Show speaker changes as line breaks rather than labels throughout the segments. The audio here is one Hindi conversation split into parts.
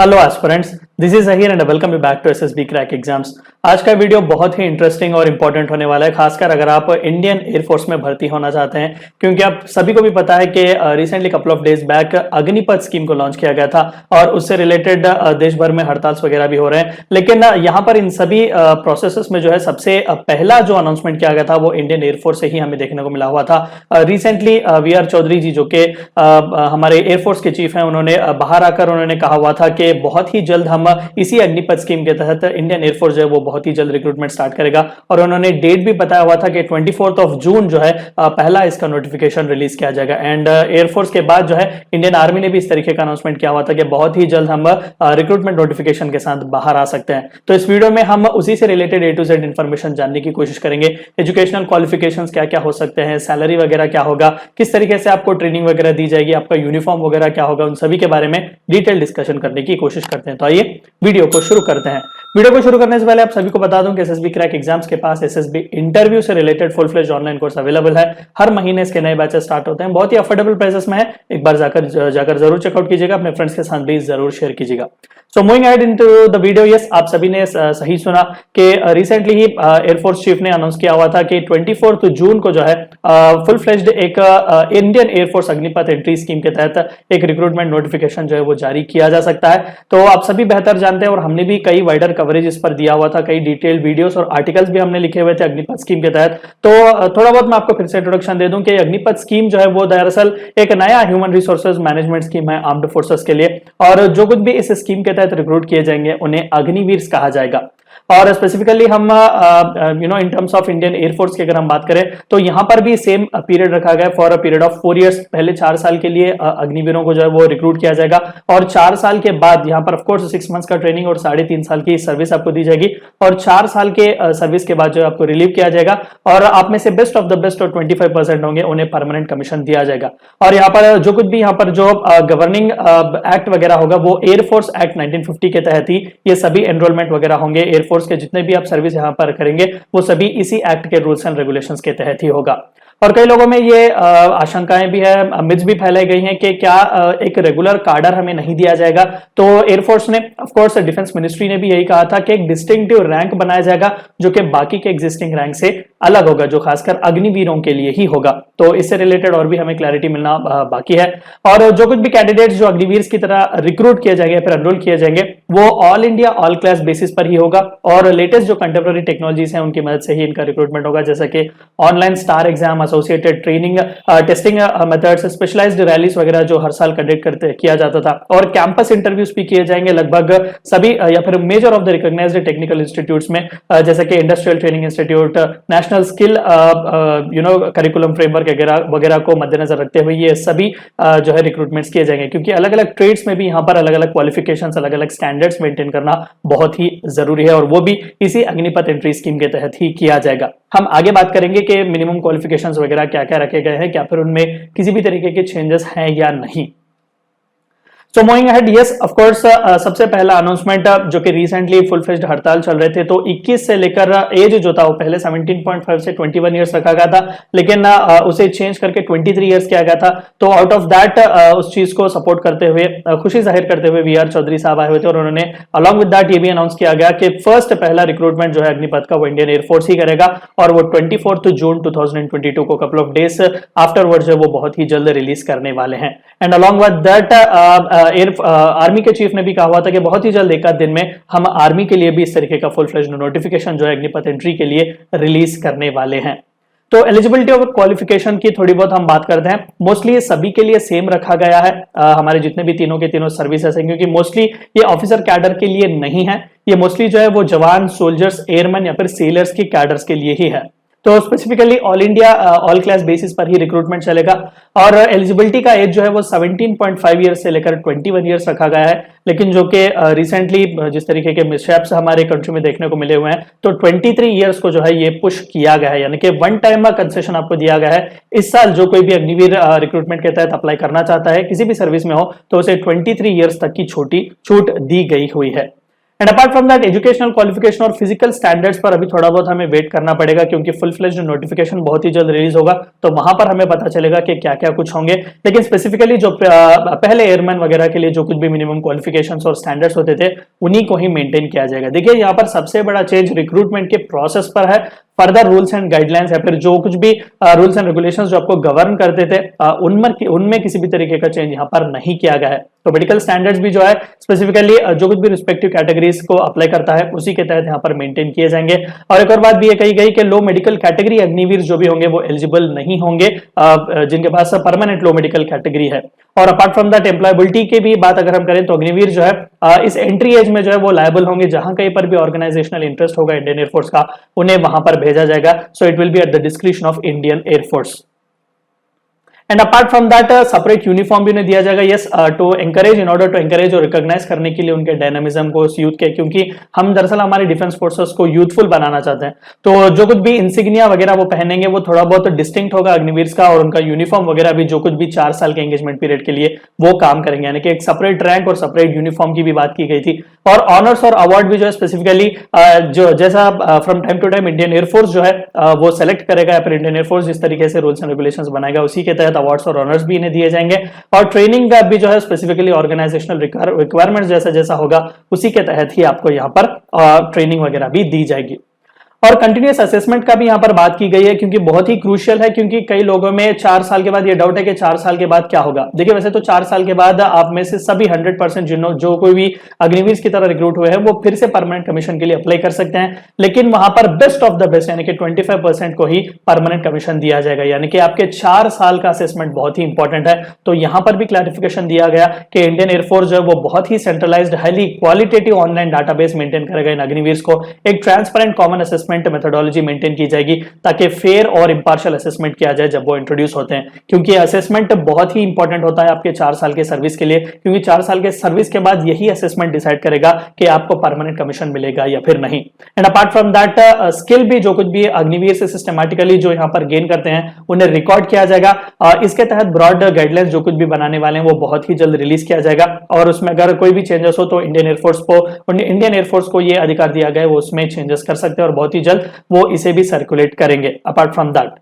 Hello aspirants, this is Ahir and welcome you back to SSB crack exams. आज का वीडियो बहुत ही इंटरेस्टिंग और इंपॉर्टेंट होने वाला है, खासकर अगर आप इंडियन एयरफोर्स में भर्ती होना चाहते हैं, क्योंकि आप सभी को भी पता है कि recently couple of days back Agnipath scheme को लॉन्च किया गया था और उससे रिलेटेड देश भर में हड़ताल वगैरह भी हो रहे हैं। लेकिन यहाँ पर इन सभी प्रोसेस में जो है सबसे पहला जो अनाउंसमेंट किया गया था वो इंडियन एयरफोर्स से ही हमें देखने को मिला हुआ था। रिसेंटली वी आर चौधरी जी, जो कि हमारे एयरफोर्स के चीफ हैं, उन्होंने बाहर आकर उन्होंने कहा हुआ था कि बहुत ही जल्द हम इसी अग्निपथ स्कीम के तहत इंडियन एयरफोर्स जो है वो बहुत ही जल्द रिक्रूटमेंट स्टार्ट करेगा। और उन्होंने डेट भी बताया हुआ था कि 24 जून जो है पहला इसका नोटिफिकेशन रिलीज किया जाएगा। एंड एयरफोर्स के बाद जो है इंडियन आर्मी ने भी इस तरीके का अनाउंसमेंट किया हुआ था कि बहुत ही जल्द हम रिक्रूटमेंट नोटिफिकेशन के साथ बाहर आ सकते हैं। तो इस वीडियो में हम उसी से related A to Z information जानने की कोशिश करेंगे। एजुकेशनल क्वालिफिकेशंस क्या क्या हो सकते हैं, सैलरी वगैरह क्या होगा, किस तरीके से आपको ट्रेनिंग वगैरह दी जाएगी, आपका यूनिफॉर्म वगैरह क्या होगा, उन सभी के बारे में डिटेल डिस्कशन करने की कोशिश करते हैं। तो आइए वीडियो को शुरू करते हैं। वीडियो को शुरू करने से पहले आप सभी को बता दूं कि एसएसबी क्रैक एग्जाम्स के पास एसएसबी इंटरव्यू से related full fledged online course available है। हर महीने इसके नए बैचेस स्टार्ट होते हैं, बहुत ही अफोर्डेबल प्राइसेस में है। एक बार जाकर जरूर चेकआउट कीजिएगा, अपने फ्रेंड्स के साथ भी जरूर शेयर कीजिएगा। So moving ahead into the video, yes, आप सभी ने सही सुना कि रिसेंटली ही एयरफोर्स चीफ ने अनाउंस किया हुआ था कि 24 जून को जो है फुल फ्लेज्ड एक Indian air force Agnipath entry scheme के तहत एक रिक्रूटमेंट नोटिफिकेशन जो है वो जारी किया जा सकता है। तो आप सभी बेहतर जानते हैं और हमने भी कई वाइडर कवरेज इस पर दिया हुआ था, कई डिटेल्ड वीडियोस और आर्टिकल्स भी हमने लिखे हुए थे अग्निपथ स्कीम के तहत। तो थोड़ा बहुत मैं आपको फिर से इंट्रोडक्शन दे दूं कि अग्निपथ स्कीम जो है वो दरअसल एक नया ह्यूमन रिसोर्सेज मैनेजमेंट स्कीम है आर्म्ड फोर्सेस के लिए, और जो कुछ भी इस स्कीम के तहत रिक्रूट किए जाएंगे उन्हें अग्निवीर कहा जाएगा। और स्पेसिफिकली हम in terms of Indian air force की अगर हम बात करें तो यहां पर भी सेम पीरियड रखा गया for a period of 4 years. पहले 4 साल के लिए अग्निवीरों को जो है वो रिक्रूट किया जाएगा और 4 साल के बाद यहां पर ऑफकोर्स 6 मंथ्स का ट्रेनिंग और 3.5 साल की सर्विस आपको दी जाएगी और 4 साल के सर्विस के बाद जो आपको रिलीव किया जाएगा और आप में से बेस्ट ऑफ द बेस्ट और 25% होंगे उन्हें परमानेंट कमीशन दिया जाएगा। और यहाँ पर जो कुछ भी यहाँ पर जो गवर्निंग एक्ट वगैरह होगा वो एयरफोर्स एक्ट 1950 के तहत ही ये सभी एनरोलमेंट वगैरह होंगे। एयरफोर्स के जितने भी आप सर्विस यहां पर करेंगे वो सभी इसी एक्ट के रूल्स एंड रेगुलेशंस के तहत ही होगा। और कई लोगों में ये आशंकाएं भी है, मिथ्स भी फैलाई गई हैं कि क्या एक रेगुलर कार्डर हमें नहीं दिया जाएगा। तो एयरफोर्स ने, ऑफ कोर्स डिफेंस मिनिस्ट्री ने भी यही कहा था कि एक डिस्टिंक्टिव रैंक बनाया जाएगा जो कि बाकी के एग्जिस्टिंग रैंक से अलग होगा, जो खासकर अग्निवीरों के लिए ही होगा। तो इससे रिलेटेड और भी हमें क्लैरिटी मिलना बाकी है। और जो कुछ भी कैंडिडेट्स जो अग्निवीर की तरह रिक्रूट किए जाएंगे, फिर एनरोल किए जाएंगे, वो all India all class basis पर ही होगा और लेटेस्ट जो कंटेम्प्रेरी टेक्नोलॉजीज हैं उनकी मदद से ही इनका रिक्रूटमेंट होगा, जैसे कि online star exam, associated training, testing methods, specialized rallies वगैरह जो हर साल कंडक्ट किया जाता था, और कैंपस इंटरव्यूज भी किए जाएंगे लगभग सभी या फिर major of the recognized technical institutes में, जैसे कि industrial training institute, national skill curriculum framework वगैरह को मद्देनजर रखते हुए ये सभी जो है रिक्रूटमेंट्स किए जाएंगे, क्योंकि अलग अलग ट्रेड्स में भी यहाँ पर अलग अलग क्वालिफिकेशंस, अलग अलग स्टैंडर्ड्स मेंटेन करना बहुत ही जरूरी है और वो भी इसी अग्निपथ एंट्री स्कीम के तहत ही किया जाएगा। हम आगे बात करेंगे कि मिनिमम क्वालिफिकेशंस वगैरह क्या क्या रखे गए हैं, क्या फिर उनमें किसी भी तरीके के चेंजेस हैं या नहीं। सो moving ahead, yes, of course सबसे पहला अनाउंसमेंट जो कि रिसेंटली फुल फ्लेज्ड हड़ताल चल रहे थे तो 21 से लेकर एज जो था वो पहले 17.5 से 21 इयर्स रखा गया था, लेकिन उसे चेंज करके 23 इयर्स किया गया था। तो आउट ऑफ दैट उस चीज को सपोर्ट करते हुए, खुशी जाहिर करते हुए वी आर चौधरी साहब आए हुए थे और उन्होंने अलॉन्ग विद दैट ये भी अनाउंस किया गया कि फर्स्ट पहला रिक्रूटमेंट जो है अग्निपथ का वो इंडियन एयरफोर्स ही करेगा और वो 24 जून 2022 को कपल ऑफ डेज आफ्टरवर्ड जो वो बहुत ही जल्द रिलीज करने वाले हैं। And along with that army के चीफ ने भी कहा हुआ था कि बहुत ही जल्द एक आध दिन में हम आर्मी के लिए भी इस तरीके का फुल फ्लेज्ड नोटिफिकेशन जो है अग्निपथ एंट्री के लिए रिलीज करने वाले हैं। तो एलिजिबिलिटी और क्वालिफिकेशन की थोड़ी बहुत हम बात करते हैं। मोस्टली ये सभी के लिए सेम रखा गया है, हमारे जितने भी तीनों के तीनों सर्विसेज हैं, क्योंकि मोस्टली ये ऑफिसर कैडर के लिए नहीं है, ये मोस्टली जो है वो जवान, सोल्जर्स, एयरमैन या फिर सेलर्स की कैडर्स के लिए ही है। तो specifically all India all class basis पर ही रिक्रूटमेंट चलेगा और एलिजिबिलिटी का एज जो है वो 17.5 ईयर्स से लेकर 21 ईयर्स रखा गया है, लेकिन जो कि रिसेंटली जिस तरीके के मिसहैप्स हमारे कंट्री में देखने को मिले हुए हैं तो 23 ईयर्स को जो है ये पुश किया गया है, यानी कि वन टाइम कंसेशन आपको दिया गया है। इस साल जो कोई भी अग्निवीर रिक्रूटमेंट के तहत अप्लाई करना चाहता है किसी भी सर्विस में हो तो उसे 23 ईयर्स तक की छोटी छूट दी गई हुई है। And apart from that educational qualification और फिजिकल स्टैंडर्ड्स पर अभी थोड़ा बहुत हमें वेट करना पड़ेगा, क्योंकि फुल फ्लेज्ड नोटिफिकेशन बहुत ही जल्द रिलीज होगा, तो वहां पर हमें पता चलेगा कि क्या क्या कुछ होंगे। लेकिन स्पेसिफिकली जो पहले एयरमैन वगैरह के लिए जो कुछ भी मिनिमम क्वालिफिकेशंस और स्टैंडर्ड्स होते थे उन्हीं को ही मेंटेन किया जाएगा। देखिए यहाँ पर सबसे बड़ा चेंज रिक्रूटमेंट के प्रोसेस पर है। फर्दर रूल्स एंड गाइडलाइंस या फिर जो कुछ भी रूल्स एंड रेगुलेशंस जो आपको गवर्न करते थे उनमें किसी भी तरीके का चेंज यहाँ पर नहीं किया गया है। तो मेडिकल स्टैंडर्ड्स भी जो है स्पेसिफिकली जो कुछ भी रिस्पेक्टिव कैटेगरीज को अप्लाई करता है उसी के तहत यहाँ पर मेंटेन किए जाएंगे। और एक और बात भी ये कही गई कि लो मेडिकल कैटेगरी अग्निवीर जो भी होंगे वो एलिजिबल नहीं होंगे जिनके पास परमानेंट लो मेडिकल कैटेगरी है। और अपार्ट फ्रॉम दैट एम्प्लॉयबिलिटी की भी बात अगर हम करें तो अग्निवीर जो है इस एंट्री एज में जो है वो लायबल होंगे, जहां कहीं पर भी ऑर्गेनाइजेशनल इंटरेस्ट होगा इंडियन एयरफोर्स का उन्हें वहां पर भेजा जाएगा। So it will be at the description of Indian air force. And apart from that separate uniform भी उन्हें दिया जाएगा, yes to encourage in order to encourage और रिकॉग्नाइज करने के लिए उनके डायनामिज्म को, उस यूथ के, क्योंकि हम दरअसल हमारे डिफेंस फोर्सेस को यूथफुल बनाना चाहते हैं। तो जो कुछ भी इंसिग्निया वगैरह वो पहनेंगे वो थोड़ा बहुत डिस्टिंक्ट होगा अग्निवीर का, और उनका यूनिफॉर्म वगैरह भी जो कुछ भी 4 साल के एंगेजमेंट पीरियड के लिए वो काम करेंगे, यानी कि एक सेपरेट रैंक और सेपरेट यूनिफॉर्म की भी बात की गई थी। और ऑनर्स और अवार्ड भी जो है स्पेसिफिकली जो जैसा from time to time Indian air force जो है वो सेलेक्ट करेगा, या फिर इंडियन एयरफोर्स जिस तरीके से रूल्स एंड रेगुलेशंस बनाएगा उसी के तहत अवार्ड्स और ऑनर्स भी इन्हें दिए जाएंगे। और ट्रेनिंग का भी जो है स्पेसिफिकली ऑर्गेनाइजेशनल रिक्वायरमेंट्स जैसा जैसा होगा उसी के तहत ही आपको यहाँ पर ट्रेनिंग वगैरह भी दी जाएगी। और कंटिन्यूअस असेसमेंट का भी यहाँ पर बात की गई है, क्योंकि बहुत ही क्रूशियल है, क्योंकि कई लोगों में 4 साल के बाद ये डाउट है कि 4 साल के बाद क्या होगा। देखिए वैसे तो 4 साल के बाद आप में से सभी 100% जो कोई भी अग्निवीर की तरह रिक्रूट हुए हैं वो फिर से परमानेंट कमीशन के लिए अप्लाई कर सकते हैं, लेकिन वहां पर बेस्ट ऑफ द बेस्ट यानी कि 25% को ही परमानेंट कमीशन दिया जाएगा, यानी कि आपके 4 साल का असेसमेंट बहुत ही इंपॉर्टेंट है। तो यहां पर भी क्लैरिफिकेशन दिया गया कि इंडियन एयरफोर्स जो है वो बहुत ही centralized highly qualitative online database maintain करेगा इन अग्निवीर को। एक transparent common assessment methodology maintain की जाएगी ताकि फेयर और इंपार्शियल असेसमेंट किया जाए जब वो इंट्रोड्यूस होते हैं, क्योंकि असेसमेंट बहुत ही इंपॉर्टेंट होता है आपके 4 साल के सर्विस के लिए, क्योंकि 4 साल के सर्विस के बाद यही असेसमेंट डिसाइड करेगा कि आपको परमानेंट कमीशन मिलेगा या फिर नहीं। And apart from that skill भी जो कुछ भी अग्निवीर से सिस्टमैटिकली जो यहाँ पर गेन करते हैं उन्हें रिकॉर्ड किया जाएगा। इसके तहत ब्रॉड गाइडलाइंस जो कुछ भी बनाने वाले हैं वो बहुत ही जल्द रिलीज किया जाएगा, और उसमें अगर कोई भी चेंजेस हो तो इंडियन एयरफोर्स को ये अधिकार दिया गया है वो उसमें चेंजेस कर सकते हैं, और बहुत ही जल्द वो इसे भी सर्कुलेट करेंगे। Apart from that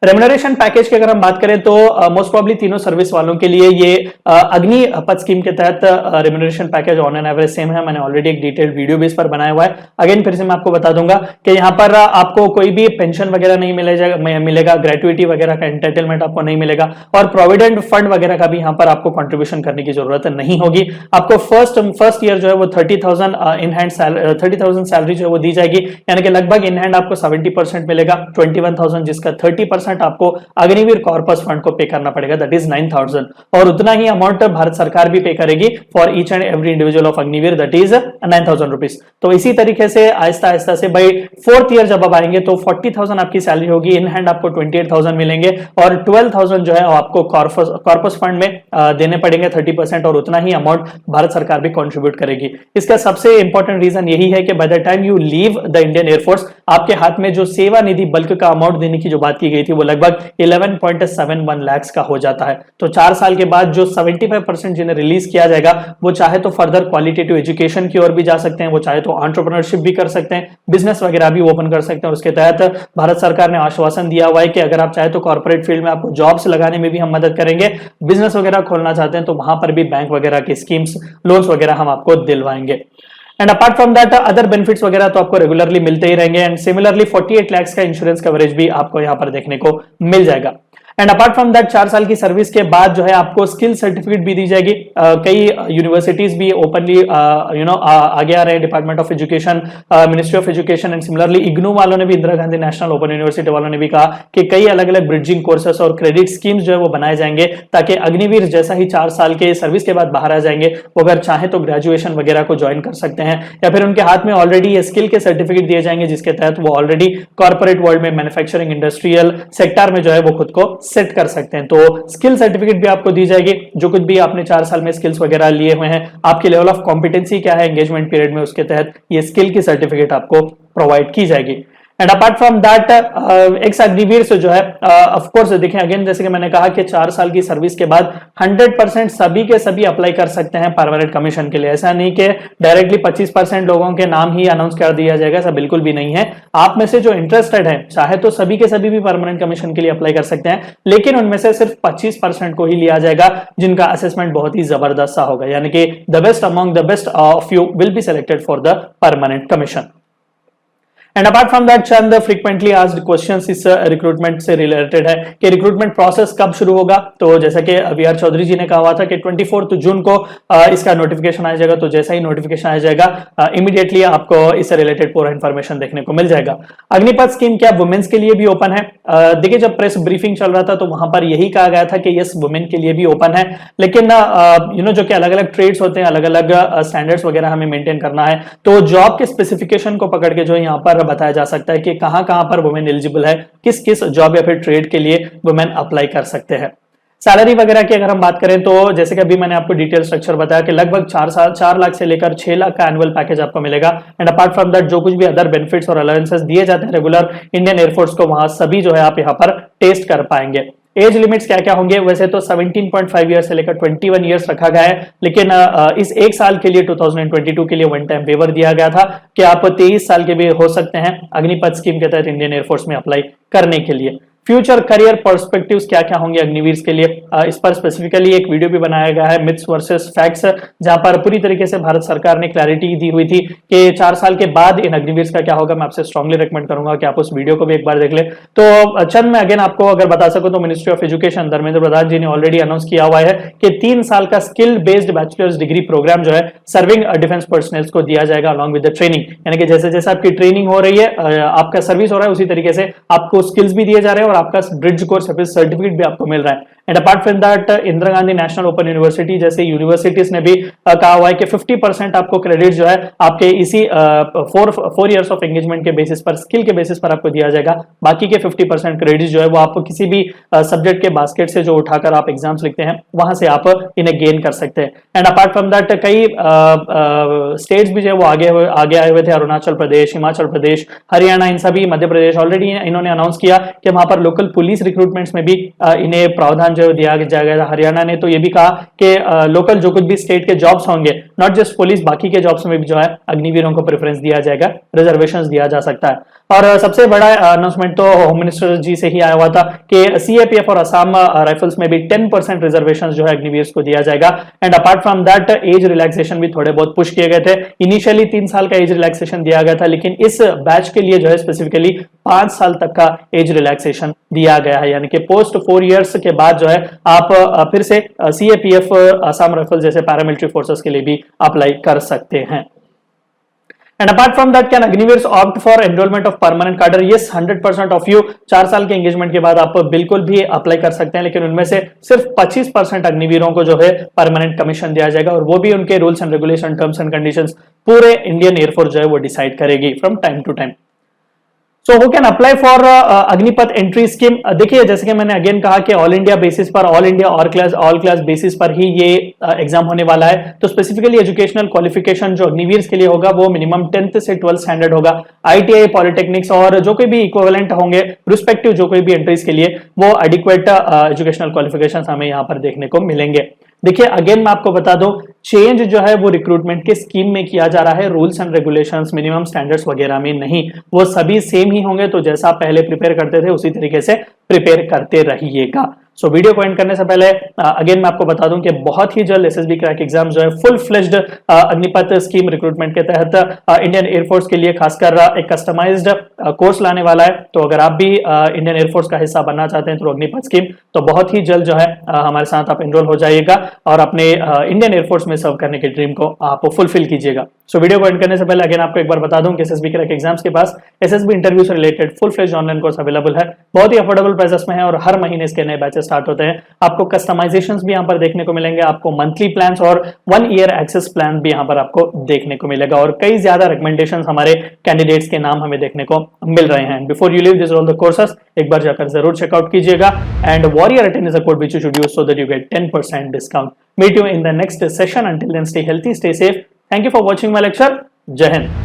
remuneration package की अगर हम बात करें तो मोस्ट प्रोबेबली तीनों सर्विस वालों के लिए ये अग्निपथ स्कीम के तहत remuneration package on an average same है। मैंने ऑलरेडी एक डिटेल्ड वीडियो भी इस पर बनाया हुआ है, अगेन फिर से मैं आपको बता दूंगा कि यहाँ पर आपको कोई भी पेंशन वगैरह नहीं मिलेगा, ग्रेट्युइटी वगैरह का एंटाइटलमेंट आपको नहीं मिलेगा, और प्रोविडेंट फंड वगैरह का भी यहाँ पर आपको कॉन्ट्रीब्यूशन करने की जरूरत नहीं होगी। आपको फर्स्ट ईयर जो है वो 30,000 इन हैंड 30,000 सैलरी जो है वो दी जाएगी, यानी कि लगभग इन हैंड आपको 70% मिलेगा, 21,000 जिसका 30% आपको अग्निवीर कॉर्पस फंड को पे करना पड़ेगा, दैट इज 9,000, और उतना ही अमाउंट भारत सरकार भी पे करेगी for each and every individual of Agniveer, that is 9,000 rupees. तो इसी तरीके से आहिस्ता आहिस्ता से भाई 4th ईयर जब आप आएंगे तो 40,000 आपकी सैलरी होगी, इन हैंड आपको 28,000 मिलेंगे, और 12,000 जो है आपको कॉर्पस फंड में देने पड़ेंगे 30%, और उतना ही अमाउंट भारत सरकार भी कंट्रीब्यूट करेगी। इसका सबसे इंपॉर्टेंट रीजन यही है कि by the time you leave the Indian air force आपके हाथ में जो सेवा निधि बल्क का अमाउंट देने की जो बात की गई थी वो लगभग 11.71 लाख का हो जाता है। तो 4 साल के बाद जो 75% जिन्हें रिलीज किया जाएगा वो चाहे तो फर्दर क्वालिटेटिव एजुकेशन की ओर भी जा सकते हैं, वो चाहे तो एंटरप्रेन्योरशिप भी कर सकते हैं, बिजनेस वगैरह भी ओपन कर सकते हैं। और उसके तहत भारत सरकार ने आश्वासन दिया हुआ है कि अगर आप चाहे तो कॉर्पोरेट फील्ड में आपको जॉब्स लगाने में भी हम मदद करेंगे, बिजनेस वगैरह खोलना चाहते हैं तो वहां पर भी बैंक वगैरह की स्कीम्स, लोन्स वगैरह हम आपको दिलवाएंगे। And apart from that other benefits वगैरह तो आपको रेगुलरली मिलते ही रहेंगे, एंड सिमिलरली 48 लाख का इंश्योरेंस कवरेज भी आपको यहां पर देखने को मिल जाएगा। एंड अपार्ट फ्रॉम दैट 4 साल की सर्विस के बाद जो है आपको स्किल सर्टिफिकेट भी दी जाएगी। कई यूनिवर्सिटीज भी ओपनली आगे आ रहे हैं, department of education, ministry of education and similarly IGNOU वालों ने भी, Indira Gandhi national open university वालों ने भी कहा कि कई अलग अलग ब्रिजिंग कोर्सेस और क्रेडिट स्कीम्स जो है वो बनाए जाएंगे, ताकि अग्निवीर जैसा ही 4 साल के सर्विस के बाद बाहर आ जाएंगे वो अगर चाहे तो ग्रेजुएशन वगैरह को ज्वाइन कर सकते हैं, या फिर उनके हाथ में ऑलरेडी ये स्किल के सर्टिफिकेट दिए जाएंगे जिसके तहत वो ऑलरेडी कॉर्पोरेट वर्ल्ड में, मैन्युफैक्चरिंग इंडस्ट्रियल सेक्टर में जो है वो खुद को सेट कर सकते हैं। तो स्किल सर्टिफिकेट भी आपको दी जाएगी, जो कुछ भी आपने 4 साल में स्किल्स वगैरह लिए हुए हैं, आपके लेवल ऑफ कॉम्पिटेंसी क्या है एंगेजमेंट पीरियड में, उसके तहत ये स्किल की सर्टिफिकेट आपको प्रोवाइड की जाएगी। And apart from that x Agniveer से जो है ऑफ कोर्स देखें अगेन जैसे कि मैंने कहा कि 4 साल की सर्विस के बाद 100% सभी के सभी अप्लाई कर सकते हैं परमानेंट कमीशन के लिए। ऐसा नहीं कि डायरेक्टली 25% लोगों के नाम ही अनाउंस कर दिया जाएगा, ऐसा बिल्कुल भी नहीं है। आप में से जो इंटरेस्टेड है चाहे तो सभी के सभी भी परमानेंट कमीशन के लिए अप्लाई कर सकते हैं, लेकिन उनमें से सिर्फ 25% को ही लिया जाएगा जिनका असेसमेंट बहुत ही जबरदस्त सा होगा, यानी कि the best among the best of you will be selected for the permanent commission. And apart from that Chand frequently asked questions इस रिक्रूटमेंट से रिलेटेड है कि रिक्रूटमेंट प्रोसेस कब शुरू होगा। तो जैसा कि वी.आर. चौधरी जी ने कहा हुआ था कि 24 जून को इसका नोटिफिकेशन आ जाएगा, तो जैसा ही नोटिफिकेशन आ जाएगा इमीडिएटली आपको इससे रिलेटेड पूरा इंफॉर्मेशन देखने को मिल जाएगा। अग्निपथ स्कीम क्या वुमेन्स के लिए भी ओपन है? देखिए जब प्रेस ब्रीफिंग चल रहा था तो वहां पर यही कहा गया था कि यस वुमेन के लिए भी ओपन है, लेकिन जो कि अलग अलग ट्रेड्स होते हैं, अलग अलग स्टैंडर्ड्स वगैरह हमें मेंटेन करना है, तो जॉब के स्पेसिफिकेशन को पकड़ के जो यहाँ पर बताया जा सकता है कि कहां कहां पर वुमेन एलिजिबल है, किस किस जॉब या फिर ट्रेड के लिए वुमेन अप्लाई कर सकते हैं। सैलरी वगैरह की अगर हम बात करें तो जैसे कि अभी मैंने आपको डिटेल स्ट्रक्चर बताया कि लगभग 4 लाख से लेकर 6 लाख का एनुअल पैकेज आपको मिलेगा। एंड अपार्ट फ्रॉम दैट जो कुछ भी अदर बेनिफिट्स और अलाउंसेस दिए जाते हैं रेगुलर इंडियन एयरफोर्स को, वहां सभी जो है आप यहाँ पर टेस्ट कर पाएंगे। एज लिमिट्स क्या क्या होंगे? वैसे तो 17.5 ईयर से लेकर 21 ईयर्स रखा गया है, लेकिन इस एक साल के लिए 2022 के लिए वन टाइम वेवर दिया गया था कि आप 23 साल के भी हो सकते हैं अग्निपथ स्कीम के तहत इंडियन एयरफोर्स में अप्लाई करने के लिए। फ्यूचर करियर पर्सपेक्टिव्स क्या क्या होंगे अग्निवीर के लिए, इस पर स्पेसिफिकली एक वीडियो भी बनाया गया है, मिथ्स वर्सेस फैक्ट्स, जहां पर पूरी तरीके से भारत सरकार ने क्लैरिटी दी हुई थी कि 4 साल के बाद इन अग्निवीर का क्या होगा। मैं आपसे स्ट्रांगली रिकमेंड करूंगा कि आप उस वीडियो को भी एक बार देख ले। तो चंद मैं अगेन आपको अगर बता सकूं तो ministry of education Dharmendra Pradhan जी ने ऑलरेडी अनाउंस किया हुआ है कि 3 साल का skill based bachelors degree program जो है सर्विंग डिफेंस पर्सनल को दिया जाएगा अलॉन्ग विद द ट्रेनिंग, यानी कि जैसे जैसे आपकी ट्रेनिंग हो रही है, आपका सर्विस हो रहा है, उसी तरीके से आपको स्किल्स भी दिए जा रहे हैं और आपका ब्रिज सर्टिफिकेट भी आपको मिल रहा है। And apart from that Indira Gandhi national open university जैसे यूनिवर्सिटीज ने भी कहा हुआ है कि 50% आपको क्रेडिट जो है आपके इसी 4 इयर्स ऑफ एंगेजमेंट के बेसिस पर, स्किल के बेसिस पर आपको दिया जाएगा। बाकी के 50% क्रेडिट जो है वो आपको किसी भी सब्जेक्ट के बास्केट से जो उठाकर आप एग्जाम्स लिखते हैं वहां से आप इन्हें गेन कर सकते हैं। एंड अपार्ट फ्रॉम दैट कई स्टेट्स भी जो है वो आगे आए हुए थे, अरुणाचल प्रदेश, हिमाचल प्रदेश, हरियाणा, इन सभी, मध्य प्रदेश, ऑलरेडी इन्होंने अनाउंस किया कि वहां पर लोकल पुलिस रिक्रूटमेंट्स में भी इन्हें प्रावधान जो दिया जाएगा। हरियाणा ने तो ये भी कहा कि लोकल जो कुछ भी स्टेट के जॉब्स होंगे, नॉट जस्ट पुलिस, बाकी के जॉब्स में भी जो है अग्निवीरों को प्रेफरेंस दिया जाएगा, रिजर्वेशंस दिया जा सकता है। और सबसे बड़ा अनाउंसमेंट तो होम मिनिस्टर जी से ही आया हुआ था कि सीएपीएफ और असम राइफल्स में भी 10% रिजर्वेशन जो है अग्निवीर को दिया जाएगा। And apart from that age relaxation भी थोड़े बहुत पुश किए गए थे। इनिशियली 3 साल का एज रिलैक्सेशन दिया गया था, लेकिन इस बैच के लिए जो है स्पेसिफिकली 5 साल तक का एज रिलैक्सेशन दिया गया है, यानी कि पोस्ट 4 इयर्स के बाद जो है आप फिर से सीएपीएफ, असम राइफल जैसे पैरामिलिट्री फोर्सेस के लिए भी अप्लाई कर सकते हैं। And apart from that can Agniveer opt for enrolment of permanent कार्डर? यस, 100% ऑफ यू 4 साल के एंगेजमेंट के बाद आप बिल्कुल भी अप्लाई कर सकते हैं, लेकिन उनमें से सिर्फ 25% अग्निवीरों को जो है परमानेंट कमीशन दिया जाएगा, और वो भी उनके rules and regulation, terms and conditions पूरे इंडियन एयरफोर्स जो है वो डिसाइड करेगी from time to time. So who can apply for Agnipath entry scheme? देखिए जैसे कि मैंने अगेन कहा कि ऑल इंडिया बेसिस पर, all India all class basis पर ही ये एग्जाम होने वाला है। तो स्पेसिफिकली एजुकेशनल क्वालिफिकेशन जो अग्निवीर के लिए होगा वो मिनिमम 10th से 12th स्टैंडर्ड होगा। आईटीआई, पॉलिटेक्निक्स और जो कोई भी इक्विवेलेंट होंगे रिस्पेक्टिव जो कोई भी एंट्रीज के लिए, वो एडिक्वेट एजुकेशनल क्वालिफिकेशन हमें यहाँ पर देखने को मिलेंगे। देखिए अगेन मैं आपको बता दूं, चेंज जो है वो रिक्रूटमेंट के स्कीम में किया जा रहा है, rules and regulations, minimum standards वगैरह में नहीं, वो सभी सेम ही होंगे। तो जैसा आप पहले प्रिपेयर करते थे उसी तरीके से प्रिपेयर करते रहिएगा। सो वीडियो को एंड करने से पहले अगेन मैं आपको बता दूं कि बहुत ही जल्द एसएसबी क्रैक एग्जाम जो है full fledged Agnipath scheme recruitment के तहत इंडियन एयरफोर्स के लिए खासकर एक कस्टमाइज्ड कोर्स लाने वाला है। तो अगर आप भी इंडियन एयरफोर्स का हिस्सा बनना चाहते हैं थ्रू अग्निपथ स्कीम, तो बहुत ही जल्द जो है हमारे साथ आप एनरोल हो जाइएगा और अपने इंडियन एयरफोर्स में सर्व करने के ड्रीम को आप फुलफिल कीजिएगा। सो वीडियो को एंड करने से पहले अगेन आपको एक बार बता दूं कि एसएसबी क्रैक एग्जाम्स के पास एसएसबी इंटरव्यू से related full fledged online course available है, बहुत ही अफोर्डेबल प्राइसेस में है, और हर महीने इसके नए बैचेस स्टार्ट होते हैं। आपको कस्टमाइजेशंस भी यहाँ पर देखने को मिलेंगे, आपको मंथली प्लान्स और 1 ईयर एक्सेस प्लान भी यहाँ पर आपको देखने को मिलेगा, और कई ज्यादा रिकमेंडेशंस हमारे कैंडिडेट्स के नाम हमें देखने को मिल रहे हैं। Before you leave this all the courses, एक बार जाकर जरूर चेकआउट कीजिएगा। And warrior attend is a code which you should use so that you get 10% discount. Meet you in the next session. Until then, stay healthy, stay safe. Thank you for watching my lecture. Jai Hind.